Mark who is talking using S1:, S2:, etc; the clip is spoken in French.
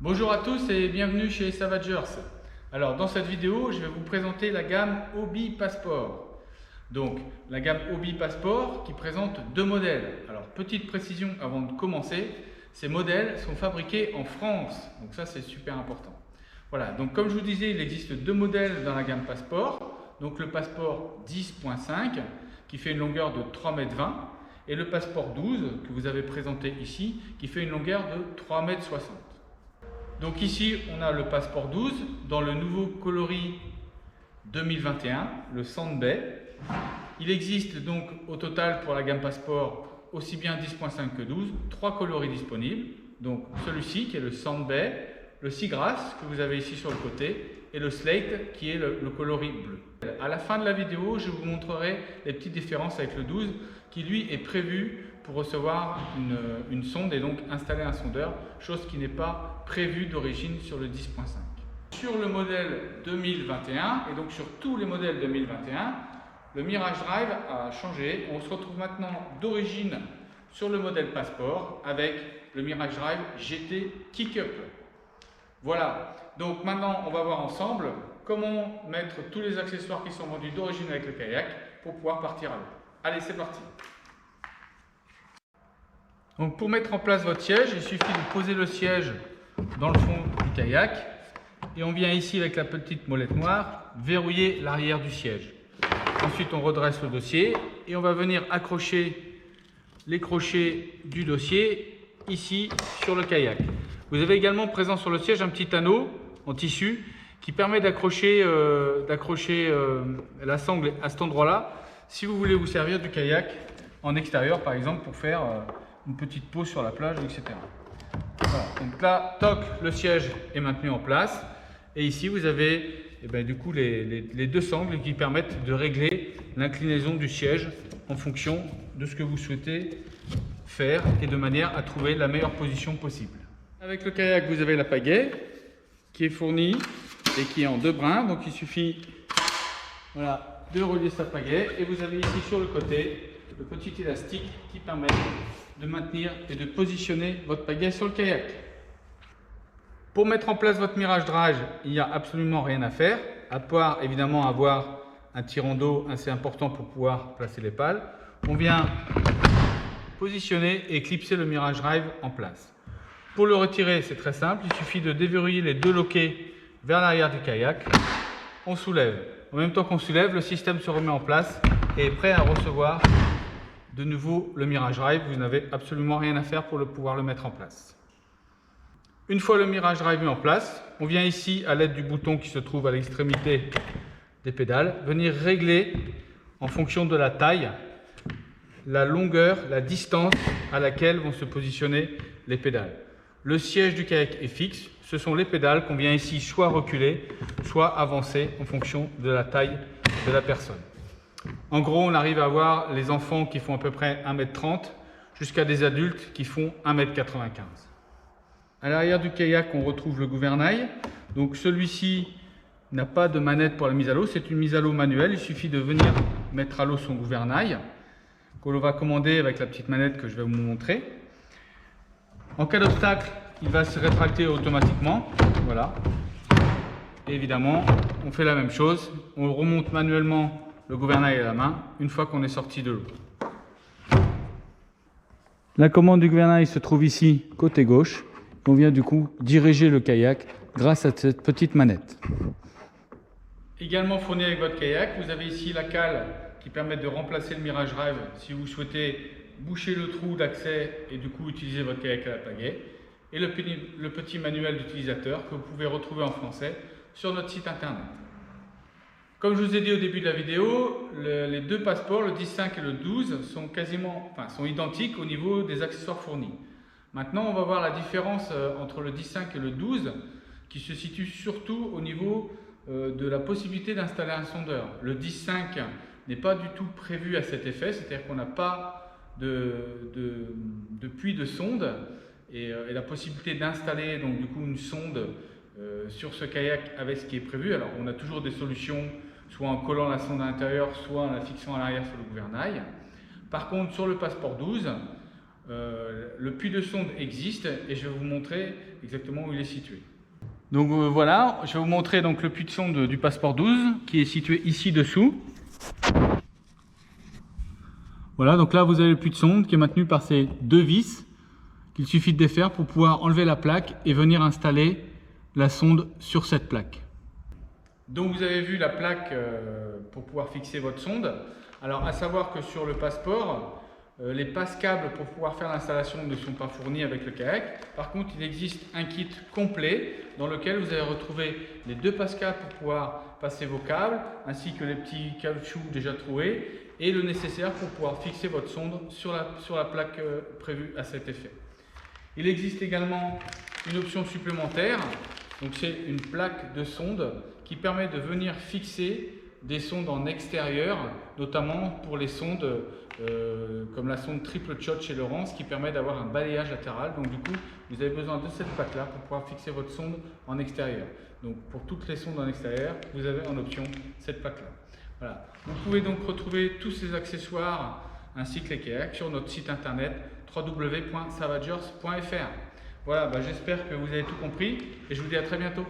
S1: Bonjour à tous et bienvenue chez Savagers. Alors dans cette vidéo, je vais vous présenter la gamme Hobby Passport. Donc la gamme Hobby Passport qui présente deux modèles. Alors petite précision avant de commencer, ces modèles sont fabriqués en France. Donc ça c'est super important. Voilà, donc comme je vous disais, il existe deux modèles dans la gamme Passport. Donc le Passport 10.5 qui fait une longueur de 3,20 m et le Passport 12 que vous avez présenté ici qui fait une longueur de 3,60 m. Donc ici, on a le Passport 12 dans le nouveau coloris 2021, le Sand Bay. Il existe donc au total pour la gamme Passport aussi bien 10.5 que 12, trois coloris disponibles. Donc celui-ci qui est le Sand Bay, le Seagrass que vous avez ici sur le côté et le Slate qui est le coloris bleu. À la fin de la vidéo, je vous montrerai les petites différences avec le 12 qui lui est prévu pour recevoir une sonde et donc installer un sondeur, chose qui n'est pas prévue d'origine sur le 10.5. Sur le modèle 2021 et donc sur tous les modèles 2021, le Mirage Drive a changé. On se retrouve maintenant d'origine sur le modèle Passport avec le Mirage Drive GT Kick-Up. Voilà, donc maintenant on va voir ensemble comment mettre tous les accessoires qui sont vendus d'origine avec le kayak pour pouvoir partir à l'eau. Allez, c'est parti! Donc pour mettre en place votre siège, il suffit de poser le siège dans le fond du kayak et on vient ici avec la petite molette noire verrouiller l'arrière du siège. Ensuite on redresse le dossier et on va venir accrocher les crochets du dossier ici sur le kayak. Vous avez également présent sur le siège un petit anneau en tissu qui permet d'accrocher la sangle à cet endroit-là si vous voulez vous servir du kayak en extérieur par exemple pour faire une petite pause sur la plage, etc. Voilà. Donc là, toc, le siège est maintenu en place. Et ici, vous avez du coup les deux sangles qui permettent de régler l'inclinaison du siège en fonction de ce que vous souhaitez faire et de manière à trouver la meilleure position possible. Avec le kayak, vous avez la pagaie qui est fournie et qui est en deux brins. Donc il suffit de relier sa pagaie. Et vous avez ici sur le côté le petit élastique qui permet de maintenir et de positionner votre pagaie sur le kayak. Pour mettre en place votre Mirage Drive, il n'y a absolument rien à faire, à part évidemment avoir un tirant d'eau assez important pour pouvoir placer les pales. On vient positionner et clipser le Mirage Drive en place. Pour le retirer, c'est très simple, il suffit de déverrouiller les deux loquets vers l'arrière du kayak. On soulève. En même temps qu'on soulève, le système se remet en place et est prêt à recevoir de nouveau le Mirage Drive. Vous n'avez absolument rien à faire pour pouvoir le mettre en place. Une fois le Mirage Drive mis en place, on vient ici à l'aide du bouton qui se trouve à l'extrémité des pédales, venir régler en fonction de la taille, la longueur, la distance à laquelle vont se positionner les pédales. Le siège du kayak est fixe, ce sont les pédales qu'on vient ici soit reculer, soit avancer en fonction de la taille de la personne. En gros, on arrive à avoir les enfants qui font à peu près 1,30 m jusqu'à des adultes qui font 1,95 m. À l'arrière du kayak, on retrouve le gouvernail. Donc celui-ci n'a pas de manette pour la mise à l'eau, c'est une mise à l'eau manuelle. Il suffit de venir mettre à l'eau son gouvernail, que l'on va commander avec la petite manette que je vais vous montrer. En cas d'obstacle, il va se rétracter automatiquement. Voilà. Et évidemment, on fait la même chose. On remonte manuellement le gouvernail à la main une fois qu'on est sorti de l'eau. La commande du gouvernail se trouve ici côté gauche. On vient du coup diriger le kayak grâce à cette petite manette. Également fourni avec votre kayak, vous avez ici la cale qui permet de remplacer le Mirage Drive si vous souhaitez boucher le trou d'accès et du coup utiliser votre kayak à la pagaie. Et le petit manuel d'utilisateur que vous pouvez retrouver en français sur notre site internet. Comme je vous ai dit au début de la vidéo, les deux passeports, le 10.5 et le 12, sont identiques au niveau des accessoires fournis. Maintenant, on va voir la différence entre le 10.5 et le 12 qui se situe surtout au niveau de la possibilité d'installer un sondeur. Le 10.5 n'est pas du tout prévu à cet effet, c'est-à-dire qu'on n'a pas de puits de sonde et la possibilité d'installer donc du coup une sonde sur ce kayak avec ce qui est prévu. Alors on a toujours des solutions, soit en collant la sonde à l'intérieur, soit en la fixant à l'arrière sur le gouvernail. Par contre, sur le Passport 12, le puits de sonde existe et je vais vous montrer exactement où il est situé. Donc voilà, je vais vous montrer donc le puits de sonde du Passeport 12 qui est situé ici dessous. Voilà, donc là vous avez le puits de sonde qui est maintenu par ces deux vis qu'il suffit de défaire pour pouvoir enlever la plaque et venir installer la sonde sur cette plaque. Donc vous avez vu la plaque pour pouvoir fixer votre sonde. Alors à savoir que sur le Passeport, les passes-câbles pour pouvoir faire l'installation ne sont pas fournis avec le kayak. Par contre, il existe un kit complet dans lequel vous allez retrouver les deux passes-câbles pour pouvoir passer vos câbles, ainsi que les petits caoutchoucs déjà troués et le nécessaire pour pouvoir fixer votre sonde sur la plaque prévue à cet effet. Il existe également une option supplémentaire, donc c'est une plaque de sonde qui permet de venir fixer des sondes en extérieur, notamment pour les sondes comme la sonde triple shot chez Lowrance qui permet d'avoir un balayage latéral. Donc du coup, vous avez besoin de cette plaque-là pour pouvoir fixer votre sonde en extérieur. Donc pour toutes les sondes en extérieur, vous avez en option cette plaque-là. Voilà. Vous pouvez donc retrouver tous ces accessoires ainsi que les kayaks sur notre site internet www.savagers.fr. Voilà, j'espère que vous avez tout compris et je vous dis à très bientôt.